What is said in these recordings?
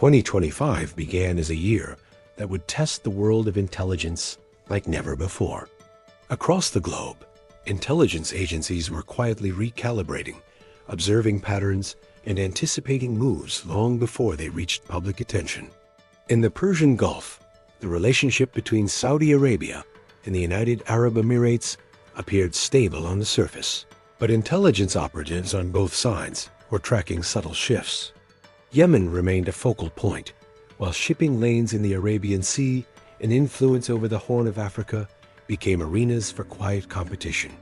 2025 began as a year that would test the world of intelligence like never before. Across the globe, intelligence agencies were quietly recalibrating, observing patterns, and anticipating moves long before they reached public attention. In the Persian Gulf, the relationship between Saudi Arabia and the United Arab Emirates appeared stable on the surface, but intelligence operatives on both sides were tracking subtle shifts. Yemen remained a focal point, while shipping lanes in the Arabian Sea and influence over the Horn of Africa became arenas for quiet competition.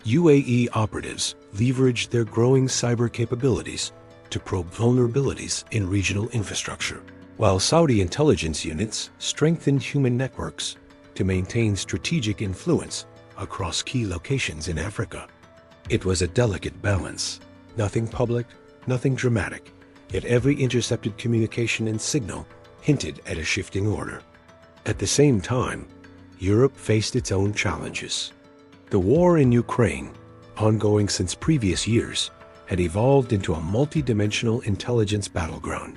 UAE operatives leveraged their growing cyber capabilities to probe vulnerabilities in regional infrastructure, while Saudi intelligence units strengthened human networks to maintain strategic influence across key locations in Africa. It was a delicate balance, nothing public, nothing dramatic, yet every intercepted communication and signal hinted at a shifting order. At the same time, Europe faced its own challenges. The war in Ukraine, ongoing since previous years, had evolved into a multi-dimensional intelligence battleground.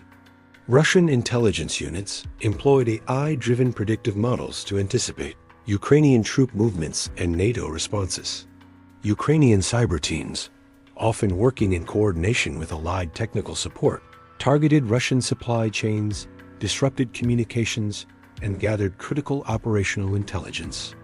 Russian intelligence units employed AI-driven predictive models to anticipate Ukrainian troop movements and NATO responses. Ukrainian cyber teams, often working in coordination with allied technical support, targeted Russian supply chains, disrupted communications, and gathered critical operational intelligence.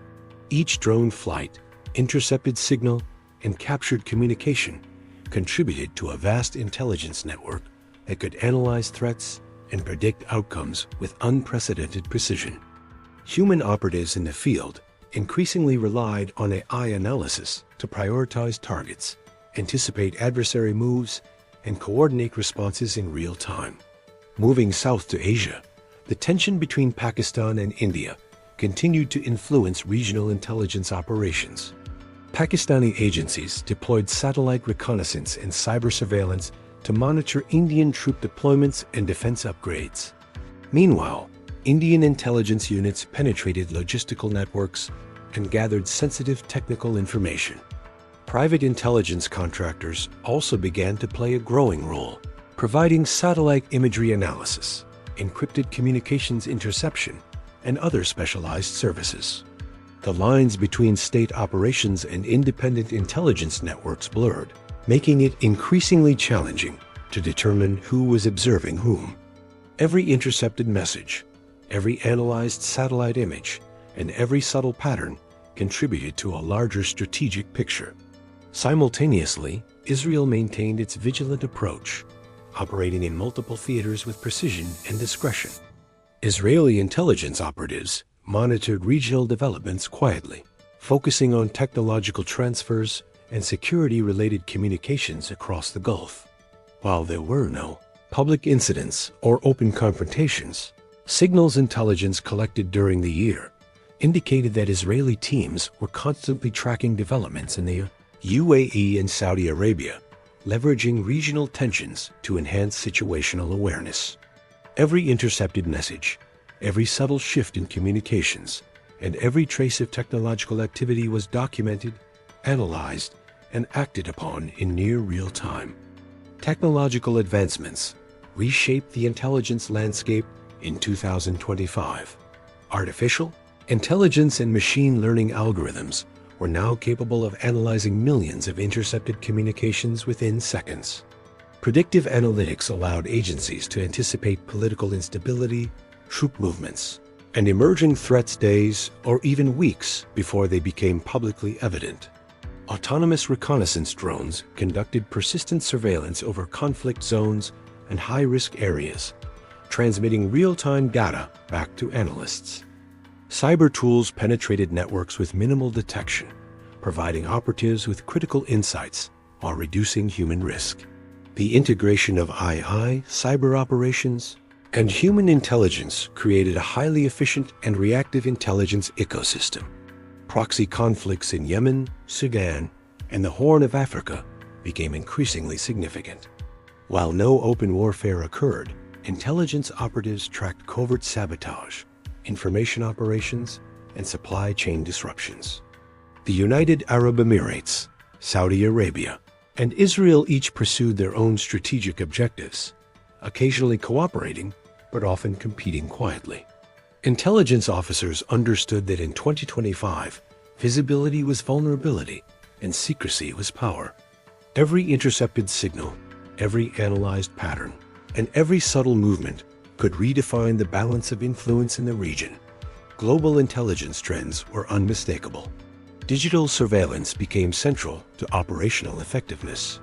Each drone flight, intercepted signal, and captured communication contributed to a vast intelligence network that could analyze threats and predict outcomes with unprecedented precision. Human operatives in the field increasingly relied on AI analysis to prioritize targets, anticipate adversary moves, and coordinate responses in real time. Moving south to Asia, the tension between Pakistan and India continued to influence regional intelligence operations. Pakistani agencies deployed satellite reconnaissance and cyber surveillance to monitor Indian troop deployments and defense upgrades. Meanwhile, Indian intelligence units penetrated logistical networks and gathered sensitive technical information. Private intelligence contractors also began to play a growing role, providing satellite imagery analysis, encrypted communications interception, and other specialized services. The lines between state operations and independent intelligence networks blurred, making it increasingly challenging to determine who was observing whom. Every intercepted message, every analyzed satellite image, and every subtle pattern contributed to a larger strategic picture. Simultaneously, Israel maintained its vigilant approach, operating in multiple theaters with precision and discretion. Israeli intelligence operatives monitored regional developments quietly, focusing on technological transfers and security-related communications across the Gulf. While there were no public incidents or open confrontations, signals intelligence collected during the year indicated that Israeli teams were constantly tracking developments in the UAE and Saudi Arabia, leveraging regional tensions to enhance situational awareness. Every intercepted message, every subtle shift in communications, and every trace of technological activity was documented, analyzed, and acted upon in near real time. Technological advancements reshaped the intelligence landscape in 2025. Artificial intelligence and machine learning algorithms were now capable of analyzing millions of intercepted communications within seconds. Predictive analytics allowed agencies to anticipate political instability, troop movements, and emerging threats days or even weeks before they became publicly evident. Autonomous reconnaissance drones conducted persistent surveillance over conflict zones and high-risk areas, transmitting real-time data back to analysts. Cyber tools penetrated networks with minimal detection, providing operatives with critical insights while reducing human risk. The integration of AI, cyber operations, and human intelligence created a highly efficient and reactive intelligence ecosystem. Proxy conflicts in Yemen, Sudan, and the Horn of Africa became increasingly significant. While no open warfare occurred, intelligence operatives tracked covert sabotage, information operations, and supply chain disruptions. The United Arab Emirates, Saudi Arabia, and Israel each pursued their own strategic objectives, occasionally cooperating but often competing quietly. Intelligence officers understood that in 2025, visibility was vulnerability and secrecy was power. Every intercepted signal, every analyzed pattern, and every subtle movement could redefine the balance of influence in the region. Global intelligence trends were unmistakable. Digital surveillance became central to operational effectiveness.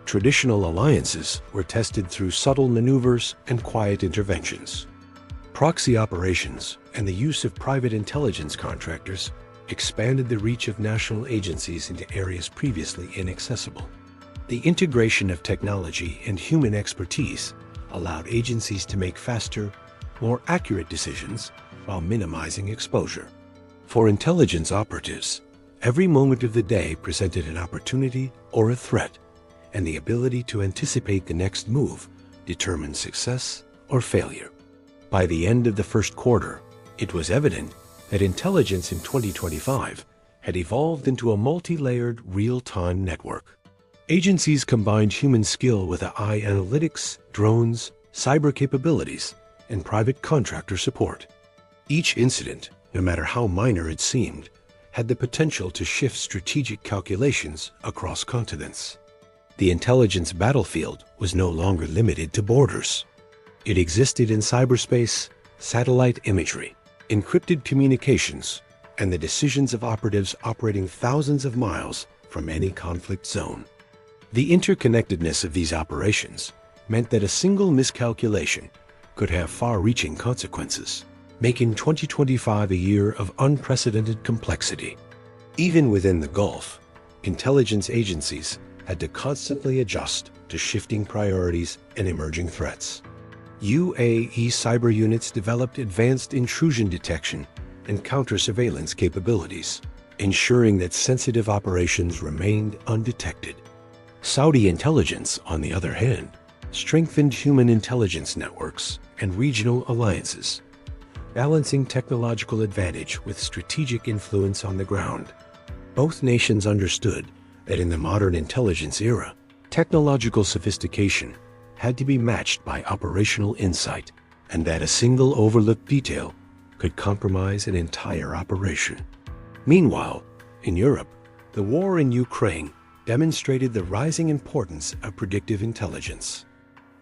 Traditional alliances were tested through subtle maneuvers and quiet interventions. Proxy operations and the use of private intelligence contractors expanded the reach of national agencies into areas previously inaccessible. The integration of technology and human expertise allowed agencies to make faster, more accurate decisions while minimizing exposure. For intelligence operatives, every moment of the day presented an opportunity or a threat, and the ability to anticipate the next move determined success or failure. By the end of the first quarter, it was evident that intelligence in 2025 had evolved into a multi-layered real-time network. Agencies combined human skill with AI analytics, drones, cyber capabilities, and private contractor support. Each incident, no matter how minor it seemed, had the potential to shift strategic calculations across continents. The intelligence battlefield was no longer limited to borders. It existed in cyberspace, satellite imagery, encrypted communications, and the decisions of operatives operating thousands of miles from any conflict zone. The interconnectedness of these operations meant that a single miscalculation could have far-reaching consequences, making 2025 a year of unprecedented complexity. Even within the Gulf, intelligence agencies had to constantly adjust to shifting priorities and emerging threats. UAE cyber units developed advanced intrusion detection and counter-surveillance capabilities, ensuring that sensitive operations remained undetected. Saudi intelligence, on the other hand, strengthened human intelligence networks and regional alliances, balancing technological advantage with strategic influence on the ground. Both nations understood that in the modern intelligence era, technological sophistication had to be matched by operational insight, and that a single overlooked detail could compromise an entire operation. Meanwhile, in Europe, the war in Ukraine demonstrated the rising importance of predictive intelligence.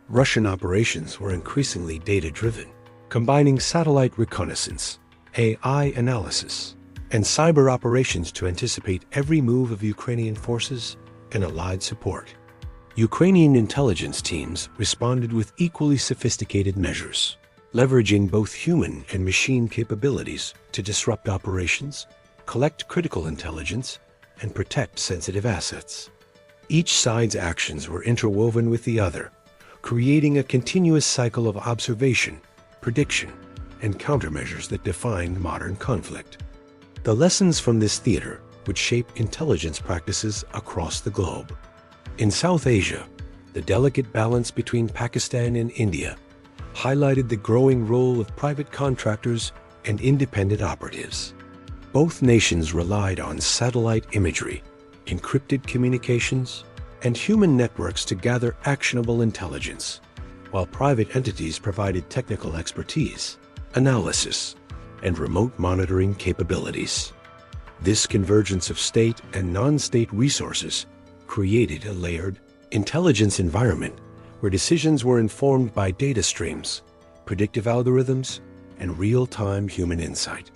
Russian operations were increasingly data-driven, combining satellite reconnaissance, AI analysis, and cyber operations to anticipate every move of Ukrainian forces and allied support. Ukrainian intelligence teams responded with equally sophisticated measures, leveraging both human and machine capabilities to disrupt operations, collect critical intelligence, and protect sensitive assets. Each side's actions were interwoven with the other, creating a continuous cycle of observation, prediction, and countermeasures that defined modern conflict. The lessons from this theater would shape intelligence practices across the globe. In South Asia, the delicate balance between Pakistan and India highlighted the growing role of private contractors and independent operatives. Both nations relied on satellite imagery, encrypted communications, and human networks to gather actionable intelligence, while private entities provided technical expertise, analysis, and remote monitoring capabilities. This convergence of state and non-state resources created a layered intelligence environment where decisions were informed by data streams, predictive algorithms, and real-time human insight.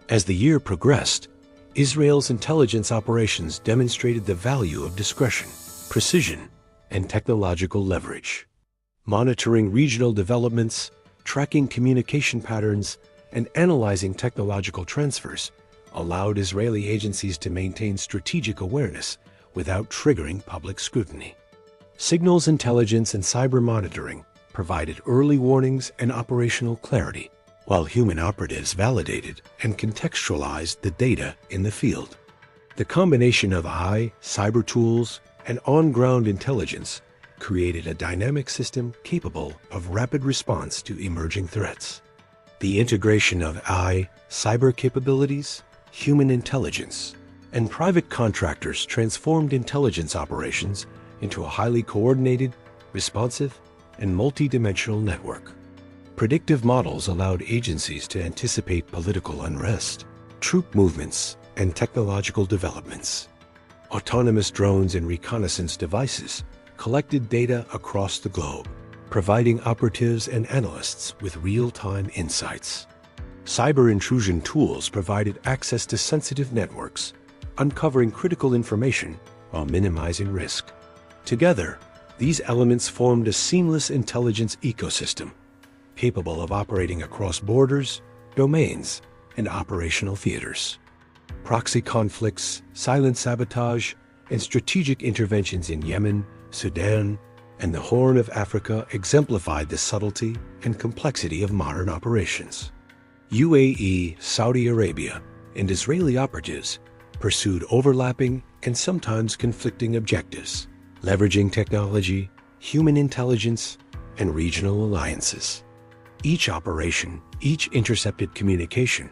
As the year progressed, Israel's intelligence operations demonstrated the value of discretion, precision, and technological leverage. Monitoring regional developments, tracking communication patterns, and analyzing technological transfers allowed Israeli agencies to maintain strategic awareness without triggering public scrutiny. Signals intelligence and cyber monitoring provided early warnings and operational clarity, while human operatives validated and contextualized the data in the field. The combination of AI, cyber tools, and on-ground intelligence created a dynamic system capable of rapid response to emerging threats. The integration of AI, cyber capabilities, human intelligence, and private contractors transformed intelligence operations into a highly coordinated, responsive, and multidimensional network. Predictive models allowed agencies to anticipate political unrest, troop movements, and technological developments. Autonomous drones and reconnaissance devices collected data across the globe, providing operatives and analysts with real-time insights. Cyber intrusion tools provided access to sensitive networks, uncovering critical information while minimizing risk. Together, these elements formed a seamless intelligence ecosystem, capable of operating across borders, domains, and operational theaters. Proxy conflicts, silent sabotage, and strategic interventions in Yemen, Sudan, and the Horn of Africa exemplified the subtlety and complexity of modern operations. UAE, Saudi Arabia, and Israeli operatives pursued overlapping and sometimes conflicting objectives, leveraging technology, human intelligence, and regional alliances. Each operation, each intercepted communication,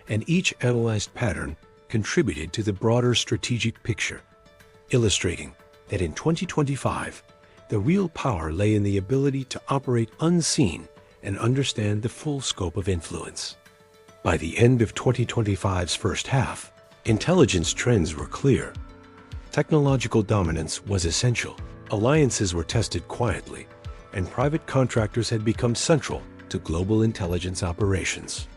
and each analyzed pattern contributed to the broader strategic picture, illustrating that in 2025, the real power lay in the ability to operate unseen and understand the full scope of influence. By the end of 2025's first half, intelligence trends were clear. Technological dominance was essential, alliances were tested quietly, and private contractors had become central to global intelligence operations.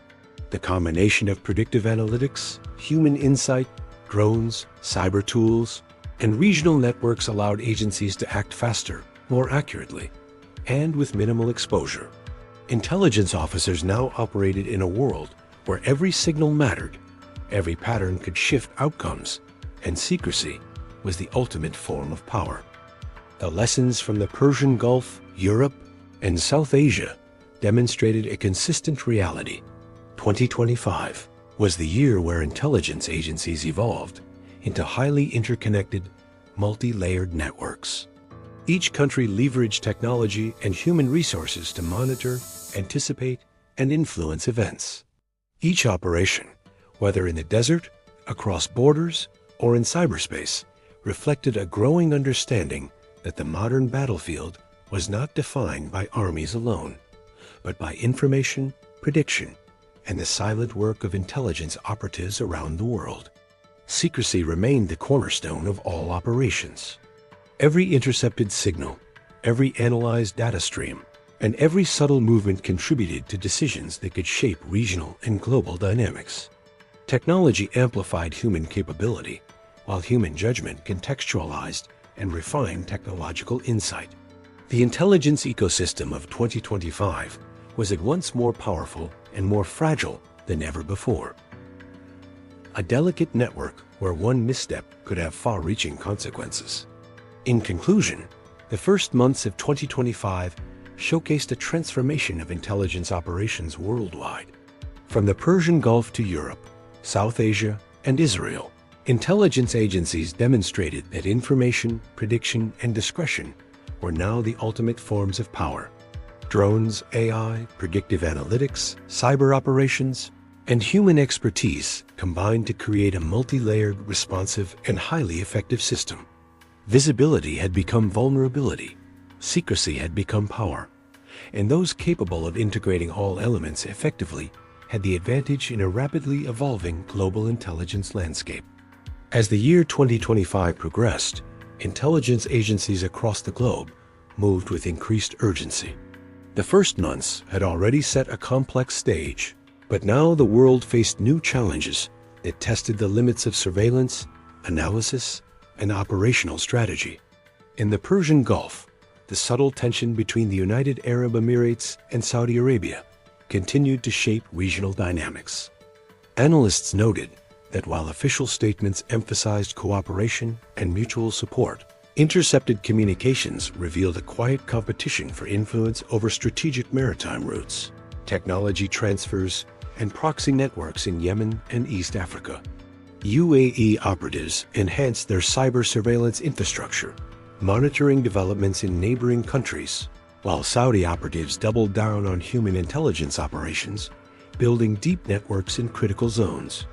The combination of predictive analytics, human insight, drones, cyber tools, and regional networks allowed agencies to act faster, more accurately, and with minimal exposure. Intelligence officers now operated in a world where every signal mattered, every pattern could shift outcomes, and secrecy was the ultimate form of power. The lessons from the Persian Gulf, Europe, and South Asia demonstrated a consistent reality. 2025 was the year where intelligence agencies evolved into highly interconnected, multi-layered networks. Each country leveraged technology and human resources to monitor, anticipate, and influence events. Each operation, whether in the desert, across borders, or in cyberspace, reflected a growing understanding that the modern battlefield was not defined by armies alone, but by information, prediction, and the silent work of intelligence operatives around the world. Secrecy remained the cornerstone of all operations. Every intercepted signal, every analyzed data stream, and every subtle movement contributed to decisions that could shape regional and global dynamics. Technology amplified human capability, while human judgment contextualized and refined technological insight. The intelligence ecosystem of 2025 was at once more powerful and more fragile than ever before. A delicate network where one misstep could have far-reaching consequences. In conclusion, the first months of 2025 showcased a transformation of intelligence operations worldwide. From the Persian Gulf to Europe, South Asia, and Israel, intelligence agencies demonstrated that information, prediction, and discretion were now the ultimate forms of power. Drones, AI, predictive analytics, cyber operations, and human expertise combined to create a multi-layered, responsive, and highly effective system. Visibility had become vulnerability, secrecy had become power, and those capable of integrating all elements effectively had the advantage in a rapidly evolving global intelligence landscape. As the year 2025 progressed, intelligence agencies across the globe moved with increased urgency. The first months had already set a complex stage, but now the world faced new challenges that tested the limits of surveillance, analysis, and operational strategy. In the Persian Gulf, the subtle tension between the United Arab Emirates and Saudi Arabia continued to shape regional dynamics. Analysts noted that while official statements emphasized cooperation and mutual support, intercepted communications revealed a quiet competition for influence over strategic maritime routes, technology transfers, and proxy networks in Yemen and East Africa. UAE operatives enhanced their cyber surveillance infrastructure, monitoring developments in neighboring countries, while Saudi operatives doubled down on human intelligence operations, building deep networks in critical zones.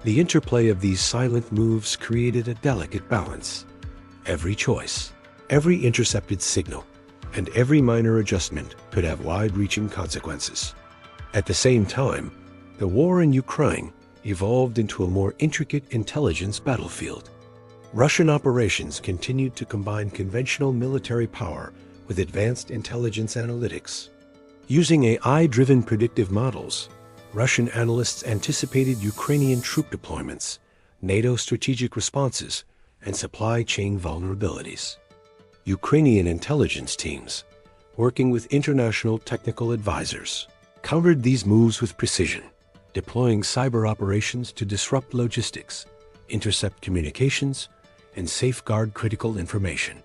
The interplay of these silent moves created a delicate balance. Every choice, every intercepted signal, and every minor adjustment could have wide-reaching consequences. At the same time, the war in Ukraine evolved into a more intricate intelligence battlefield. Russian operations continued to combine conventional military power with advanced intelligence analytics. Using AI-driven predictive models, Russian analysts anticipated Ukrainian troop deployments, NATO strategic responses, and supply chain vulnerabilities. Ukrainian intelligence teams, working with international technical advisors, countered these moves with precision, deploying cyber operations to disrupt logistics, intercept communications, and safeguard critical information.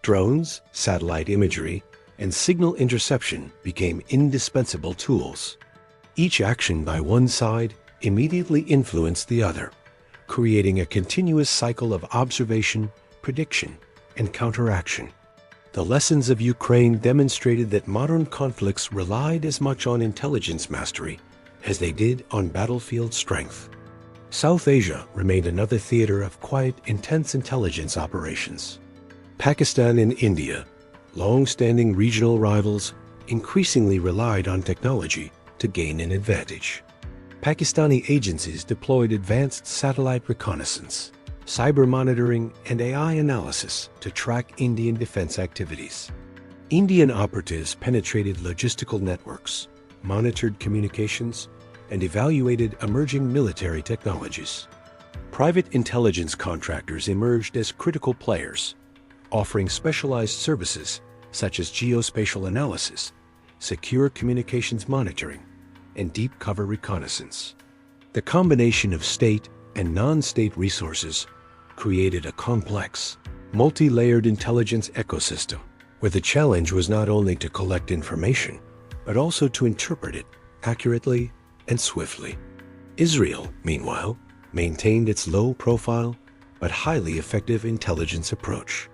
Drones, satellite imagery, and signal interception became indispensable tools. Each action by one side immediately influenced the other, creating a continuous cycle of observation, prediction, and counteraction. The lessons of Ukraine demonstrated that modern conflicts relied as much on intelligence mastery as they did on battlefield strength. South Asia remained another theater of quiet, intense intelligence operations. Pakistan and India, long-standing regional rivals, increasingly relied on technology to gain an advantage. Pakistani agencies deployed advanced satellite reconnaissance, cyber monitoring, and AI analysis to track Indian defense activities. Indian operatives penetrated logistical networks, monitored communications, and evaluated emerging military technologies. Private intelligence contractors emerged as critical players, offering specialized services such as geospatial analysis, secure communications monitoring, and deep cover reconnaissance. The combination of state and non-state resources created a complex, multi-layered intelligence ecosystem, where the challenge was not only to collect information, but also to interpret it accurately and swiftly. Israel, meanwhile, maintained its low-profile but highly effective intelligence approach.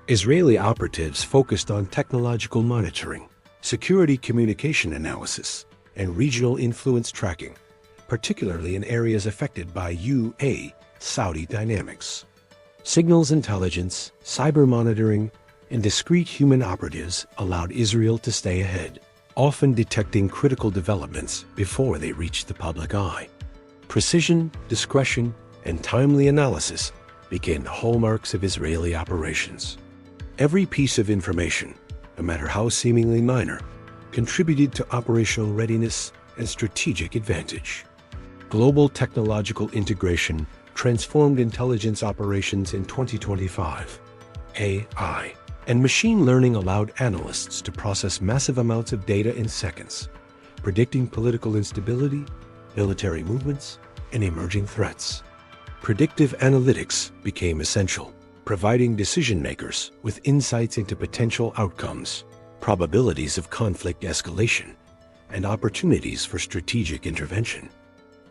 Israeli operatives focused on technological monitoring, security communication analysis, and regional influence tracking, particularly in areas affected by UAE Saudi dynamics. Signals intelligence, cyber monitoring, and discreet human operatives allowed Israel to stay ahead, often detecting critical developments before they reached the public eye. Precision, discretion, and timely analysis became the hallmarks of Israeli operations. Every piece of information, no matter how seemingly minor, contributed to operational readiness and strategic advantage. Global technological integration transformed intelligence operations in 2025. AI and machine learning allowed analysts to process massive amounts of data in seconds, predicting political instability, military movements, and emerging threats. Predictive analytics became essential, providing decision-makers with insights into potential outcomes, probabilities of conflict escalation, and opportunities for strategic intervention.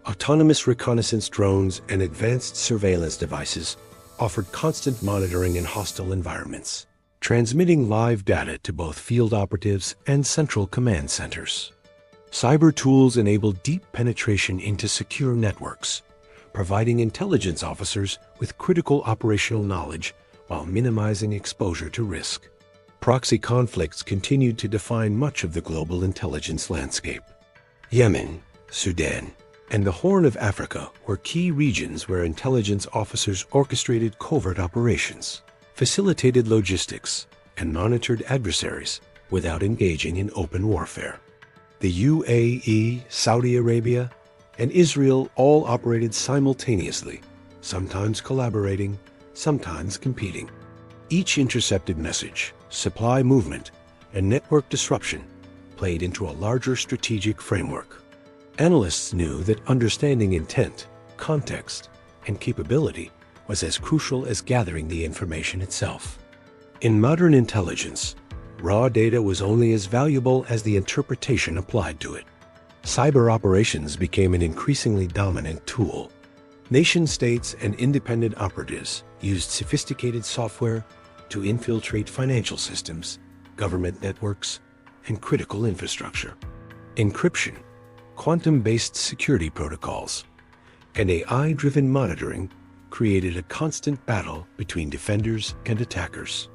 Autonomous reconnaissance drones and advanced surveillance devices offered constant monitoring in hostile environments, transmitting live data to both field operatives and central command centers. Cyber tools enabled deep penetration into secure networks, providing intelligence officers with critical operational knowledge while minimizing exposure to risk. Proxy conflicts continued to define much of the global intelligence landscape. Yemen, Sudan, and the Horn of Africa were key regions where intelligence officers orchestrated covert operations, facilitated logistics, and monitored adversaries without engaging in open warfare. The UAE, Saudi Arabia, and Israel all operated simultaneously, sometimes collaborating, sometimes competing. Each intercepted message, supply movement, and network disruption played into a larger strategic framework. Analysts knew that understanding intent, context, and capability was as crucial as gathering the information itself. In modern intelligence, raw data was only as valuable as the interpretation applied to it. Cyber operations became an increasingly dominant tool. Nation-states and independent operatives used sophisticated software to infiltrate financial systems, government networks, and critical infrastructure. Encryption, quantum-based security protocols, and AI-driven monitoring created a constant battle between defenders and attackers.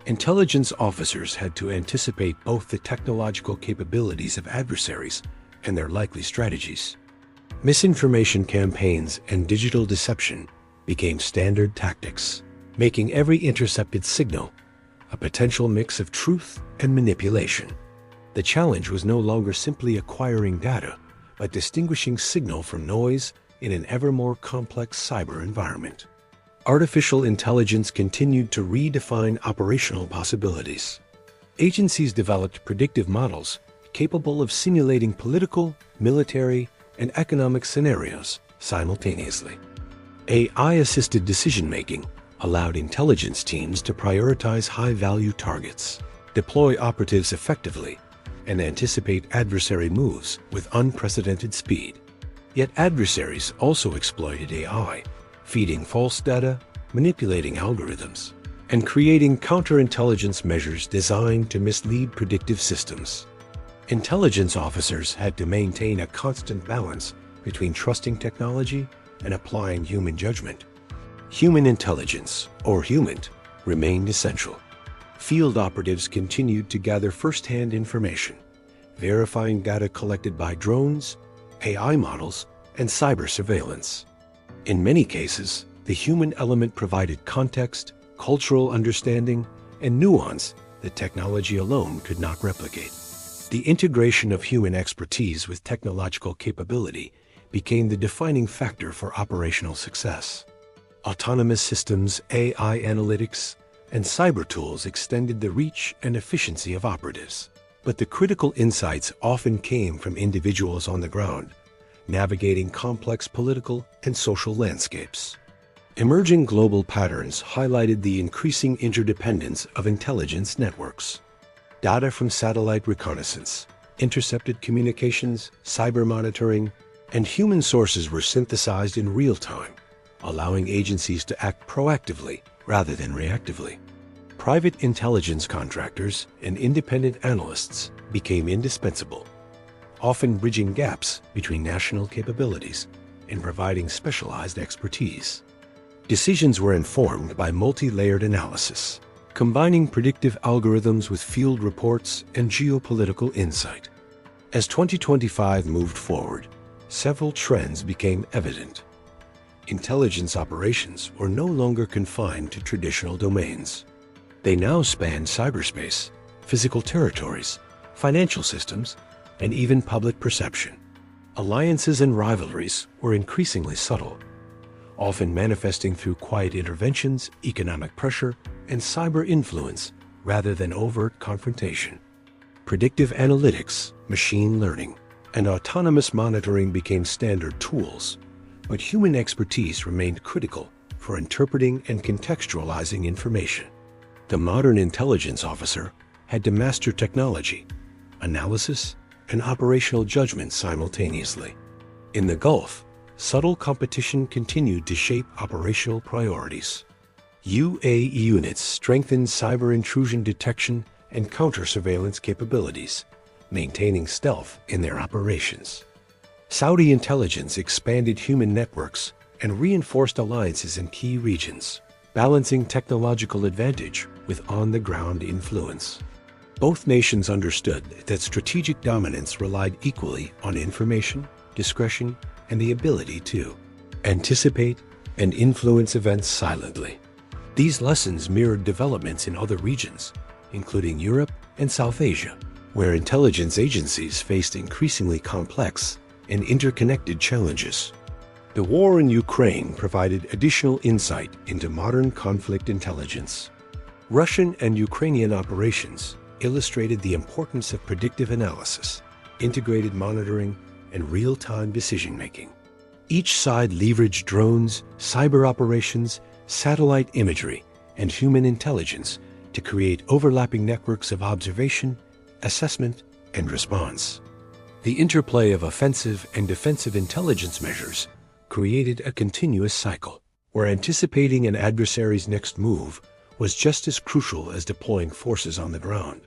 Intelligence officers had to anticipate both the technological capabilities of adversaries and their likely strategies. Misinformation campaigns and digital deception became standard tactics, making every intercepted signal a potential mix of truth and manipulation. The challenge was no longer simply acquiring data, but distinguishing signal from noise in an ever more complex cyber environment. Artificial intelligence continued to redefine operational possibilities. Agencies developed predictive models capable of simulating political, military, and economic scenarios simultaneously. AI-assisted decision-making allowed intelligence teams to prioritize high-value targets, deploy operatives effectively, and anticipate adversary moves with unprecedented speed. Yet adversaries also exploited AI, feeding false data, manipulating algorithms, and creating counterintelligence measures designed to mislead predictive systems. Intelligence officers had to maintain a constant balance between trusting technology and applying human judgment. Human intelligence, or HUMINT, remained essential. Field operatives continued to gather first-hand information, verifying data collected by drones, AI models, and cyber surveillance. In many cases, the human element provided context, cultural understanding, and nuance that technology alone could not replicate. The integration of human expertise with technological capability became the defining factor for operational success. Autonomous systems, AI analytics, and cyber tools extended the reach and efficiency of operatives. But the critical insights often came from individuals on the ground, navigating complex political and social landscapes. Emerging global patterns highlighted the increasing interdependence of intelligence networks. Data from satellite reconnaissance, intercepted communications, cyber monitoring, and human sources were synthesized in real time, allowing agencies to act proactively rather than reactively. Private intelligence contractors and independent analysts became indispensable, often bridging gaps between national capabilities and providing specialized expertise. Decisions were informed by multi-layered analysis, combining predictive algorithms with field reports and geopolitical insight. As 2025 moved forward, several trends became evident. Intelligence operations were no longer confined to traditional domains. They now spanned cyberspace, physical territories, financial systems, and even public perception. Alliances and rivalries were increasingly subtle, often manifesting through quiet interventions, economic pressure, and cyber influence rather than overt confrontation. Predictive analytics, machine learning, and autonomous monitoring became standard tools, but human expertise remained critical for interpreting and contextualizing information. The modern intelligence officer had to master technology, analysis, and operational judgment simultaneously. In the Gulf, subtle competition continued to shape operational priorities. UAE units strengthened cyber intrusion detection and counter-surveillance capabilities, maintaining stealth in their operations. Saudi intelligence expanded human networks and reinforced alliances in key regions, balancing technological advantage with on-the-ground influence. Both nations understood that strategic dominance relied equally on information, discretion, and the ability to anticipate and influence events silently. These lessons mirrored developments in other regions, including Europe and South Asia, where intelligence agencies faced increasingly complex and interconnected challenges. The war in Ukraine provided additional insight into modern conflict intelligence. Russian and Ukrainian operations illustrated the importance of predictive analysis, integrated monitoring, and real-time decision-making. Each side leveraged drones, cyber operations, satellite imagery, and human intelligence to create overlapping networks of observation, assessment, and response. The interplay of offensive and defensive intelligence measures created a continuous cycle, where anticipating an adversary's next move was just as crucial as deploying forces on the ground.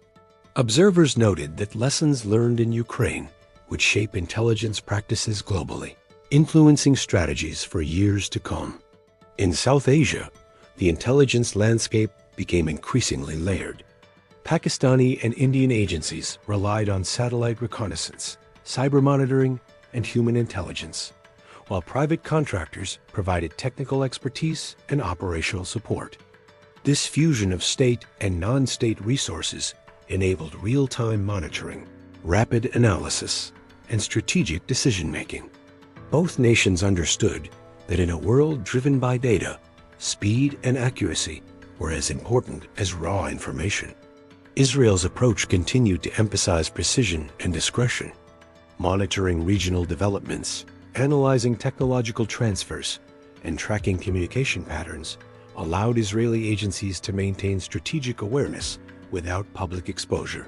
Observers noted that lessons learned in Ukraine would shape intelligence practices globally, influencing strategies for years to come. In South Asia, the intelligence landscape became increasingly layered. Pakistani and Indian agencies relied on satellite reconnaissance, cyber monitoring, and human intelligence, while private contractors provided technical expertise and operational support. This fusion of state and non-state resources enabled real-time monitoring, rapid analysis, and strategic decision-making. Both nations understood that in a world driven by data, speed and accuracy were as important as raw information. Israel's approach continued to emphasize precision and discretion, monitoring regional developments, analyzing technological transfers, and tracking communication patterns allowed Israeli agencies to maintain strategic awareness without public exposure.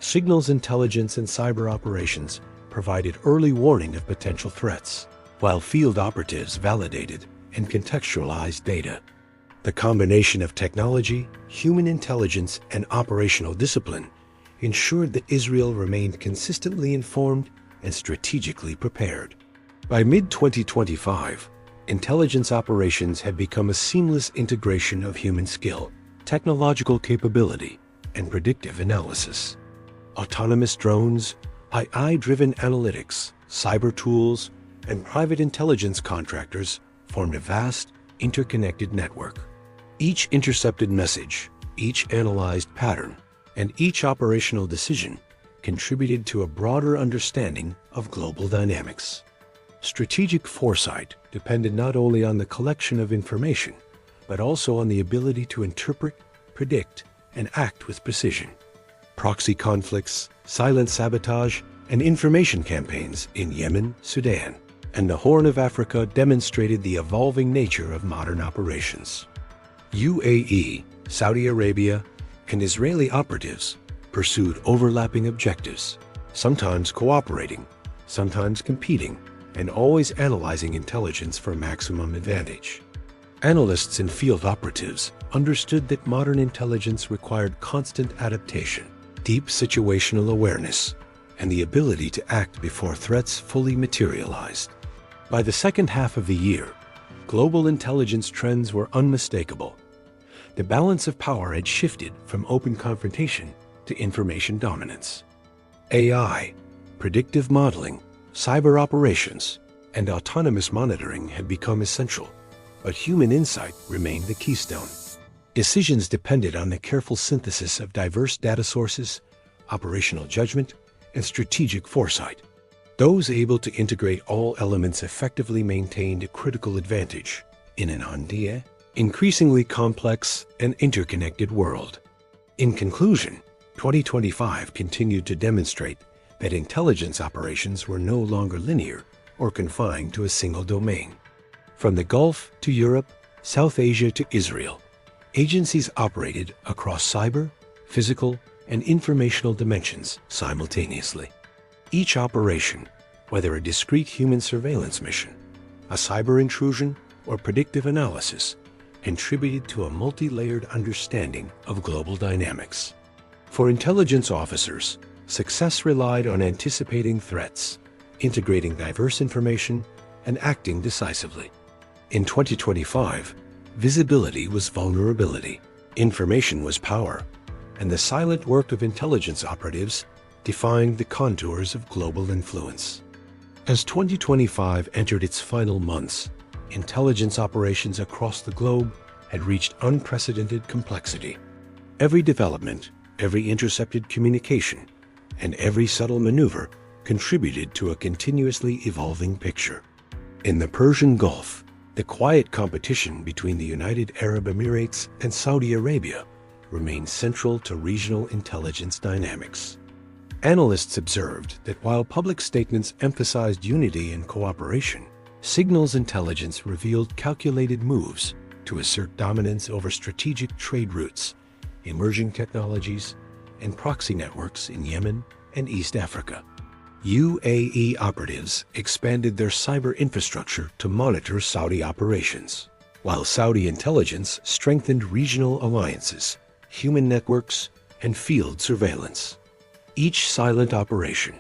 Signals intelligence and cyber operations provided early warning of potential threats, while field operatives validated and contextualized data. The combination of technology, human intelligence, and operational discipline ensured that Israel remained consistently informed and strategically prepared. By mid-2025, intelligence operations had become a seamless integration of human skill, technological capability, and predictive analysis. Autonomous drones, AI-driven analytics, cyber tools, and private intelligence contractors formed a vast, interconnected network. Each intercepted message, each analyzed pattern, and each operational decision contributed to a broader understanding of global dynamics. Strategic foresight depended not only on the collection of information, but also on the ability to interpret, predict, and act with precision. Proxy conflicts, silent sabotage, and information campaigns in Yemen, Sudan, and the Horn of Africa demonstrated the evolving nature of modern operations. UAE, Saudi Arabia, and Israeli operatives pursued overlapping objectives, sometimes cooperating, sometimes competing, and always analyzing intelligence for maximum advantage. Analysts and field operatives understood that modern intelligence required constant adaptation, deep situational awareness, and the ability to act before threats fully materialized. By the second half of the year, global intelligence trends were unmistakable. The balance of power had shifted from open confrontation to information dominance. AI, predictive modeling, cyber operations, and autonomous monitoring had become essential, but human insight remained the keystone. Decisions depended on the careful synthesis of diverse data sources, operational judgment, and strategic foresight. Those able to integrate all elements effectively maintained a critical advantage in an increasingly complex and interconnected world. In conclusion, 2025 continued to demonstrate that intelligence operations were no longer linear or confined to a single domain. From the Gulf to Europe, South Asia to Israel, agencies operated across cyber, physical, and informational dimensions simultaneously. Each operation, whether a discrete human surveillance mission, a cyber intrusion, or predictive analysis, contributed to a multi-layered understanding of global dynamics. For intelligence officers, success relied on anticipating threats, integrating diverse information, and acting decisively. In 2025, visibility was vulnerability, information was power, and the silent work of intelligence operatives defined the contours of global influence. As 2025 entered its final months, intelligence operations across the globe had reached unprecedented complexity. Every development, every intercepted communication, and every subtle maneuver contributed to a continuously evolving picture. In the Persian Gulf, the quiet competition between the United Arab Emirates and Saudi Arabia remained central to regional intelligence dynamics. Analysts observed that while public statements emphasized unity and cooperation, signals intelligence revealed calculated moves to assert dominance over strategic trade routes, emerging technologies, and proxy networks in Yemen and East Africa. UAE operatives expanded their cyber infrastructure to monitor Saudi operations, while Saudi intelligence strengthened regional alliances, human networks, and field surveillance. Each silent operation,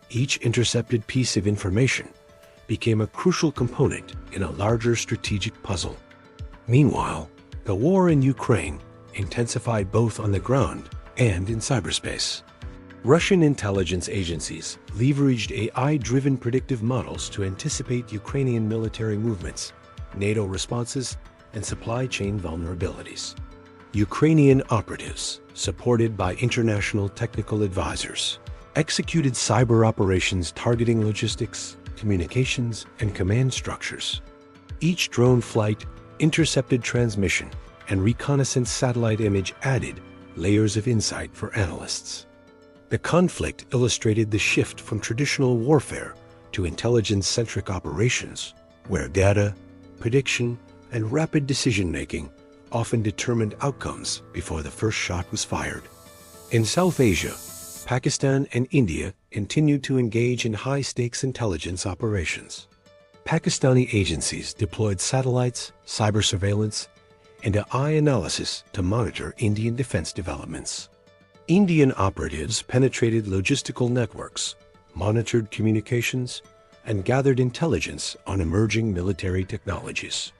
each intercepted piece of information, became a crucial component in a larger strategic puzzle. Meanwhile, the war in Ukraine intensified both on the ground and in cyberspace. Russian intelligence agencies leveraged AI-driven predictive models to anticipate Ukrainian military movements, NATO responses, and supply chain vulnerabilities. Ukrainian operatives, supported by international technical advisors, executed cyber operations targeting logistics, communications, and command structures. Each drone flight, intercepted transmission, and reconnaissance satellite image added layers of insight for analysts. The conflict illustrated the shift from traditional warfare to intelligence-centric operations, where data, prediction, and rapid decision-making often determined outcomes before the first shot was fired. In South Asia, Pakistan and India continued to engage in high-stakes intelligence operations. Pakistani agencies deployed satellites, cyber surveillance, and AI analysis to monitor Indian defense developments. Indian operatives penetrated logistical networks, monitored communications, and gathered intelligence on emerging military technologies.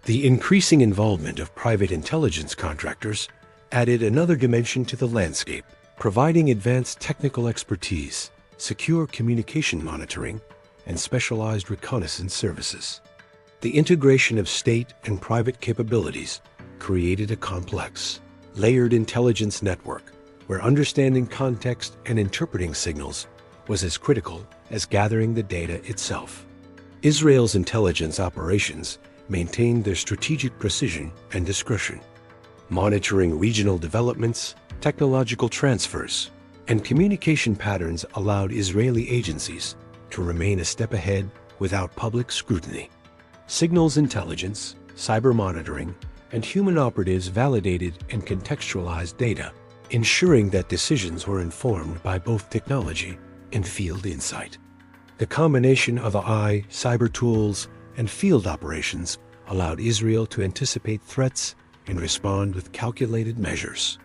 The increasing involvement of private intelligence contractors added another dimension to the landscape, providing advanced technical expertise, secure communication monitoring, and specialized reconnaissance services. The integration of state and private capabilities created a complex, layered intelligence network where understanding context and interpreting signals was as critical as gathering the data itself. Israel's intelligence operations maintained their strategic precision and discretion, monitoring regional developments, technological transfers, and communication patterns allowed Israeli agencies to remain a step ahead without public scrutiny. Signals intelligence, cyber monitoring, and human operatives validated and contextualized data, ensuring that decisions were informed by both technology and field insight. The combination of AI, cyber tools, and field operations allowed Israel to anticipate threats and respond with calculated measures.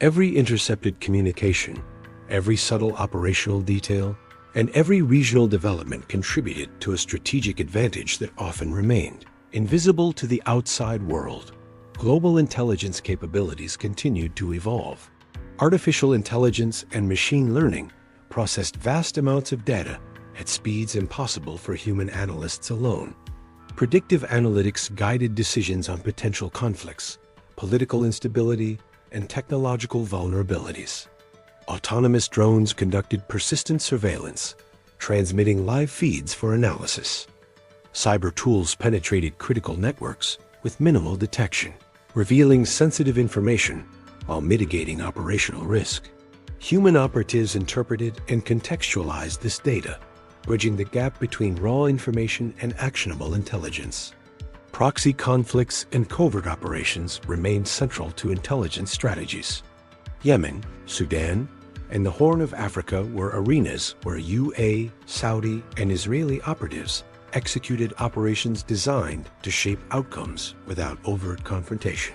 Every intercepted communication, every subtle operational detail, and every regional development contributed to a strategic advantage that often remained invisible to the outside world. Global intelligence capabilities continued to evolve. Artificial intelligence and machine learning processed vast amounts of data at speeds impossible for human analysts alone. Predictive analytics guided decisions on potential conflicts, political instability, and technological vulnerabilities. Autonomous drones conducted persistent surveillance, transmitting live feeds for analysis. Cyber tools penetrated critical networks with minimal detection, revealing sensitive information while mitigating operational risk. Human operatives interpreted and contextualized this data, bridging the gap between raw information and actionable intelligence. Proxy conflicts and covert operations remained central to intelligence strategies. Yemen, Sudan, and the Horn of Africa were arenas where UAE, Saudi, and Israeli operatives executed operations designed to shape outcomes without overt confrontation.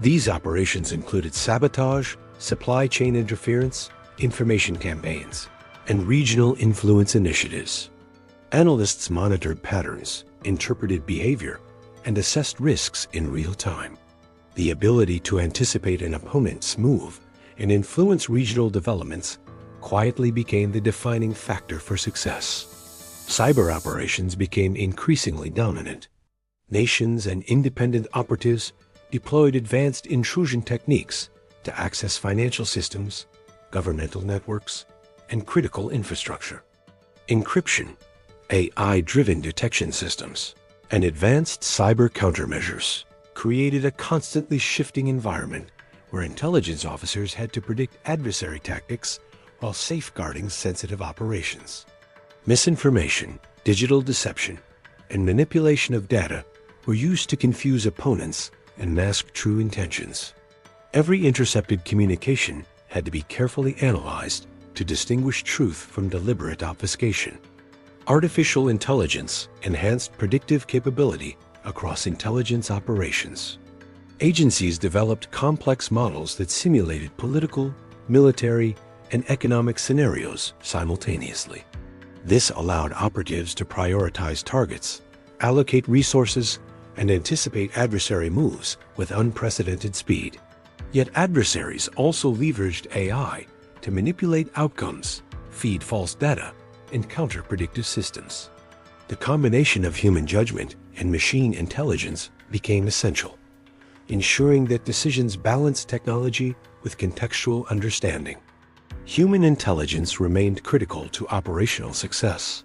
These operations included sabotage, supply chain interference, information campaigns, and regional influence initiatives. Analysts monitored patterns, interpreted behavior, and assessed risks in real time. The ability to anticipate an opponent's move and influence regional developments quietly became the defining factor for success. Cyber operations became increasingly dominant. Nations and independent operatives deployed advanced intrusion techniques to access financial systems, governmental networks, and critical infrastructure. Encryption, AI-driven detection systems, and advanced cyber countermeasures created a constantly shifting environment where intelligence officers had to predict adversary tactics while safeguarding sensitive operations. Misinformation, digital deception, and manipulation of data were used to confuse opponents and mask true intentions. Every intercepted communication had to be carefully analyzed to distinguish truth from deliberate obfuscation. Artificial intelligence enhanced predictive capability across intelligence operations. Agencies developed complex models that simulated political, military, and economic scenarios simultaneously. This allowed operatives to prioritize targets, allocate resources, and anticipate adversary moves with unprecedented speed. Yet adversaries also leveraged AI to manipulate outcomes, feed false data, and counter predictive systems. The combination of human judgment and machine intelligence became essential, ensuring that decisions balance technology with contextual understanding. Human intelligence remained critical to operational success.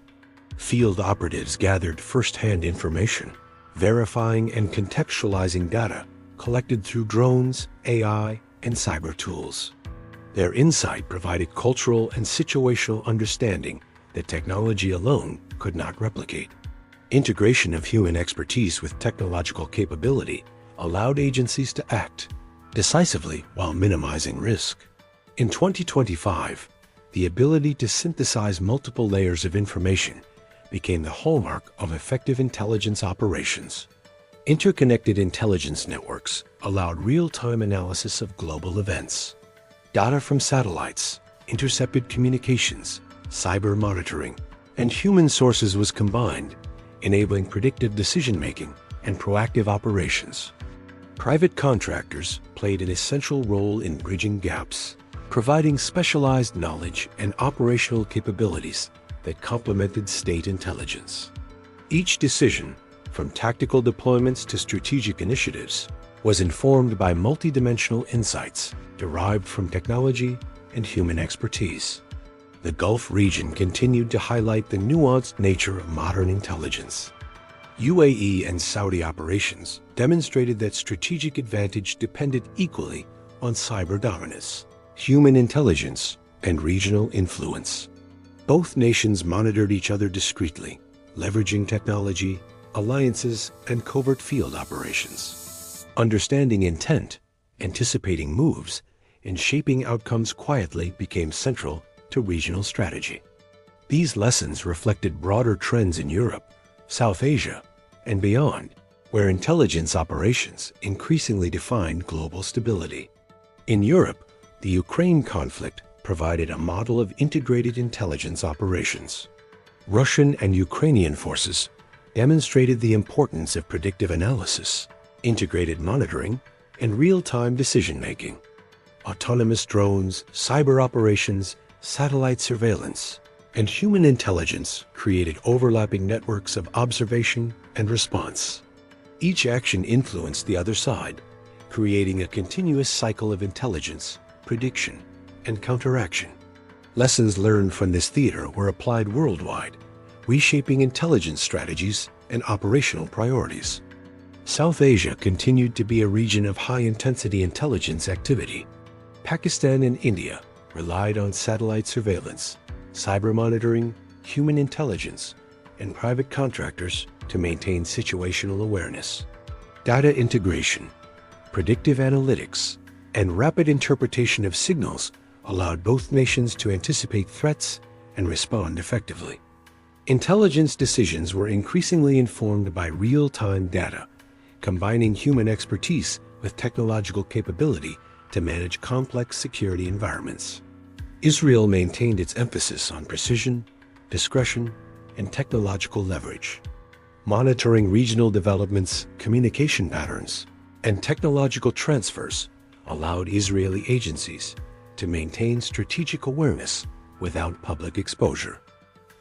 Field operatives gathered first-hand information, verifying and contextualizing data collected through drones, AI, and cyber tools. Their insight provided cultural and situational understanding that technology alone could not replicate. Integration of human expertise with technological capability allowed agencies to act decisively while minimizing risk. In 2025, the ability to synthesize multiple layers of information became the hallmark of effective intelligence operations. Interconnected intelligence networks allowed real-time analysis of global events. Data from satellites, intercepted communications, cyber monitoring, and human sources was combined, enabling predictive decision-making and proactive operations. Private contractors played an essential role in bridging gaps, providing specialized knowledge and operational capabilities that complemented state intelligence. Each decision, from tactical deployments to strategic initiatives, was informed by multidimensional insights derived from technology and human expertise. The Gulf region continued to highlight the nuanced nature of modern intelligence. UAE and Saudi operations demonstrated that strategic advantage depended equally on cyber dominance, human intelligence, and regional influence. Both nations monitored each other discreetly, leveraging technology, alliances, and covert field operations. Understanding intent, anticipating moves, and shaping outcomes quietly became central to regional strategy. These lessons reflected broader trends in Europe, South Asia, and beyond, where intelligence operations increasingly defined global stability. In Europe, the Ukraine conflict provided a model of integrated intelligence operations. Russian and Ukrainian forces demonstrated the importance of predictive analysis, integrated monitoring, and real-time decision-making. Autonomous drones, cyber operations, satellite surveillance, and human intelligence created overlapping networks of observation and response. Each action influenced the other side, creating a continuous cycle of intelligence, prediction, and counteraction. Lessons learned from this theater were applied worldwide, reshaping intelligence strategies and operational priorities. South Asia continued to be a region of high-intensity intelligence activity. Pakistan and India relied on satellite surveillance, cyber monitoring, human intelligence, and private contractors to maintain situational awareness. Data integration, predictive analytics, and rapid interpretation of signals allowed both nations to anticipate threats and respond effectively. Intelligence decisions were increasingly informed by real-time data, combining human expertise with technological capability to manage complex security environments. Israel maintained its emphasis on precision, discretion, and technological leverage. Monitoring regional developments, communication patterns, and technological transfers allowed Israeli agencies to maintain strategic awareness without public exposure.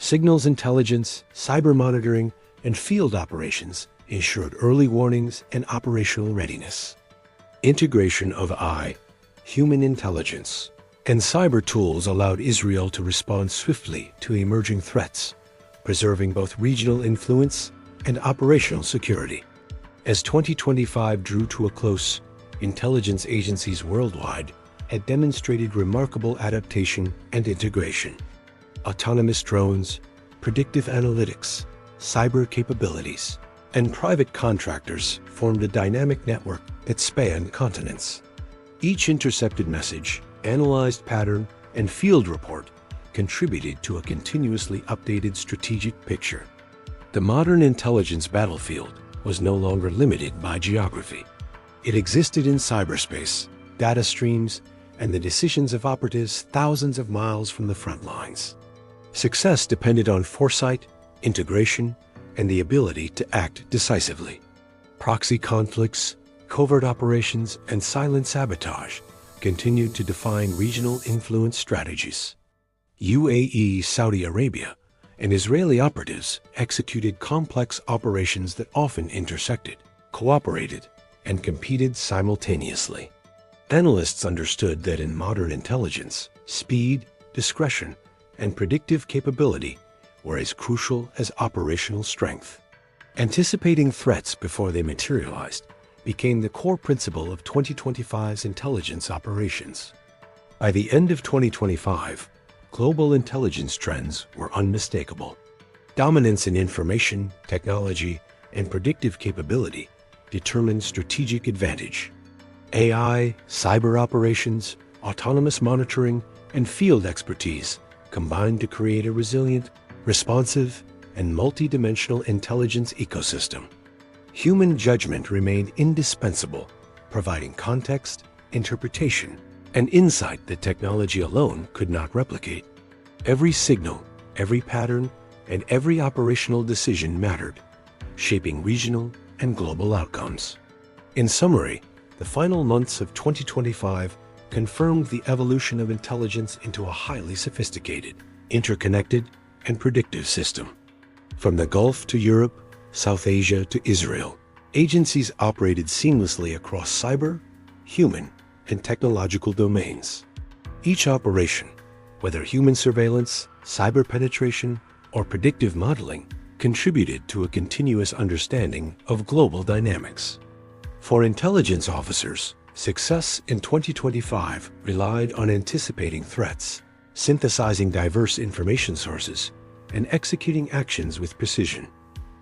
Signals intelligence, cyber monitoring, and field operations ensured early warnings and operational readiness. Integration of AI, human intelligence, and cyber tools allowed Israel to respond swiftly to emerging threats, preserving both regional influence and operational security. As 2025 drew to a close, intelligence agencies worldwide had demonstrated remarkable adaptation and integration. Autonomous drones, predictive analytics, cyber capabilities, and private contractors formed a dynamic network that spanned continents. Each intercepted message, analyzed pattern, and field report contributed to a continuously updated strategic picture. The modern intelligence battlefield was no longer limited by geography. It existed in cyberspace, data streams, and the decisions of operatives thousands of miles from the front lines. Success depended on foresight, integration, and the ability to act decisively. Proxy conflicts, covert operations, and silent sabotage continued to define regional influence strategies. UAE, Saudi Arabia, and Israeli operatives executed complex operations that often intersected, cooperated, and competed simultaneously. Analysts understood that in modern intelligence, speed, discretion, and predictive capability were as crucial as operational strength. Anticipating threats before they materialized became the core principle of 2025's intelligence operations. By the end of 2025, global intelligence trends were unmistakable. Dominance in information, technology, and predictive capability determined strategic advantage. AI, cyber operations, autonomous monitoring, and field expertise combined to create a resilient, responsive, and multidimensional intelligence ecosystem. Human judgment remained indispensable, providing context, interpretation, and insight that technology alone could not replicate. Every signal, every pattern, and every operational decision mattered, shaping regional and global outcomes. In summary, the final months of 2025 confirmed the evolution of intelligence into a highly sophisticated, interconnected, and predictive system. From the Gulf to Europe, South Asia to Israel, agencies operated seamlessly across cyber, human, and technological domains. Each operation, whether human surveillance, cyber penetration, or predictive modeling, contributed to a continuous understanding of global dynamics. For intelligence officers, success in 2025 relied on anticipating threats, synthesizing diverse information sources, and executing actions with precision.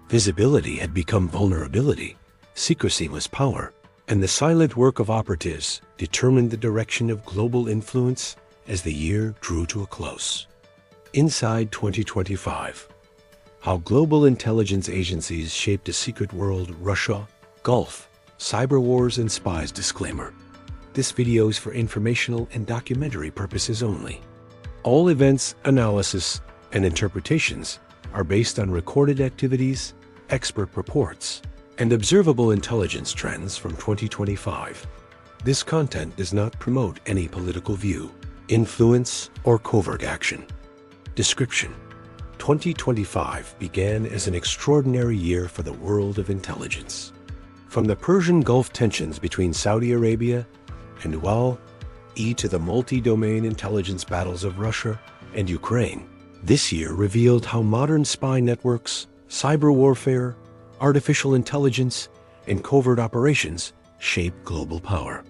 Visibility had become vulnerability, secrecy was power, and the silent work of operatives determined the direction of global influence as the year drew to a close. Inside 2025, how global intelligence agencies shaped a secret world. Russia, Gulf, cyber wars, and spies. Disclaimer: this video is for informational and documentary purposes only. All events, analysis, and interpretations are based on recorded activities, expert reports, and observable intelligence trends from 2025. This content does not promote any political view, influence, or covert action. Description: 2025 began as an extraordinary year for the world of intelligence. From the Persian Gulf tensions between Saudi Arabia and UAE to the multi-domain intelligence battles of Russia and Ukraine, this year revealed how modern spy networks, cyber warfare, artificial intelligence, and covert operations shape global power.